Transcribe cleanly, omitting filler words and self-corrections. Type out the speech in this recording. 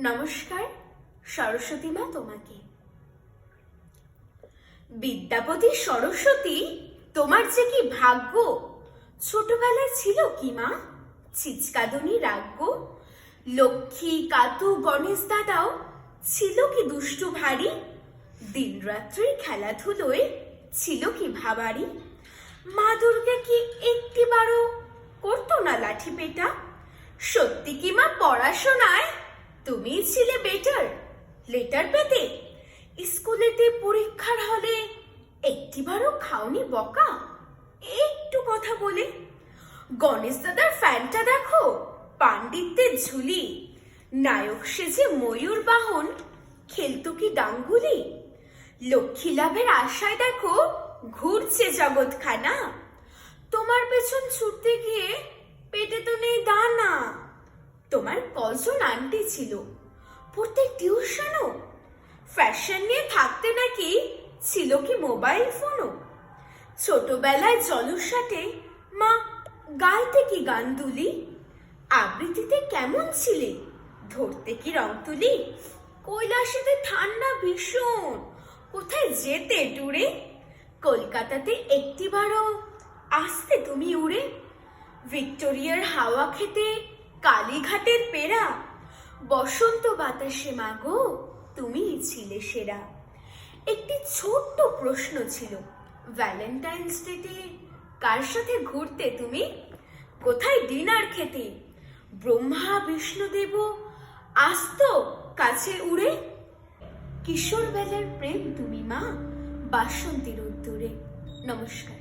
নমস্কার সরস্বতী মা তোমাকে। বিদ্যাপতি সরস্বতী, তোমার যে কি ভাগ্য! ছোটবেলায় ছিল কি মা চিচকাদনি রাগ্য? লক্ষ্মী কাতু গণেশ দাদাও ছিল কি দুষ্টু ভারী? দিন রাত্রির খেলাধুলোয় ছিল কি ভাবারি? মা দুর্গা কি একটিবারও করতো না লাঠি পেটা? সত্যি কি মা পড়াশোনায় তুমি ছিলে বেটার? লেটার পেতে স্কুলেতে পরীক্ষার হলে একটিবারও খাওনি বকা? একটু কথা বলে গণেশ দাদার ফ্যানটা দেখো, পাণ্ডিত্যের ঝুলি, নায়ক সেজে ময়ূর বাহন খেলতো কি ডাঙ্গুলি? লক্ষ্মী লাভের আশায় দেখো ঘুরছে জগৎখানা, তোমার পেছন ছুটতে গিয়ে পেটে তো নেই দানা। তোমার কজন আন্টি ছিল, পড়তে টিউশনও? ফ্যাশন নিয়ে থাকতে নাকি ছিল কি মোবাইল ফোনও? ছোটবেলায় জলসাটে মা গাইতে কি গান তুলি? আবৃত্তিতে কেমন ছিলে, ধরতে কি রং তুলি? কৈলাসেতে ঠান্ডা ভীষণ, কোথায় যেতে টুরে? কলকাতাতে একটিবারও আসতে তুমি উড়ে? ভিক্টোরিয়ার হাওয়া খেতে কালীঘাটের পেড়া, বসন্ত বাতাসে মাগো তুমিই ছিলে সেরা। একটি ছোট্ট প্রশ্ন ছিল, ভ্যালেন্টাইন্স ডেতে কার সাথে ঘুরতে তুমি? কোথায় ডিনার খেতে? ব্রহ্মা বিষ্ণুদেব আসতো কাছে উড়ে? কিশোর বেলার প্রেম তুমি মা বাসন্তীর উত্তরে। নমস্কার।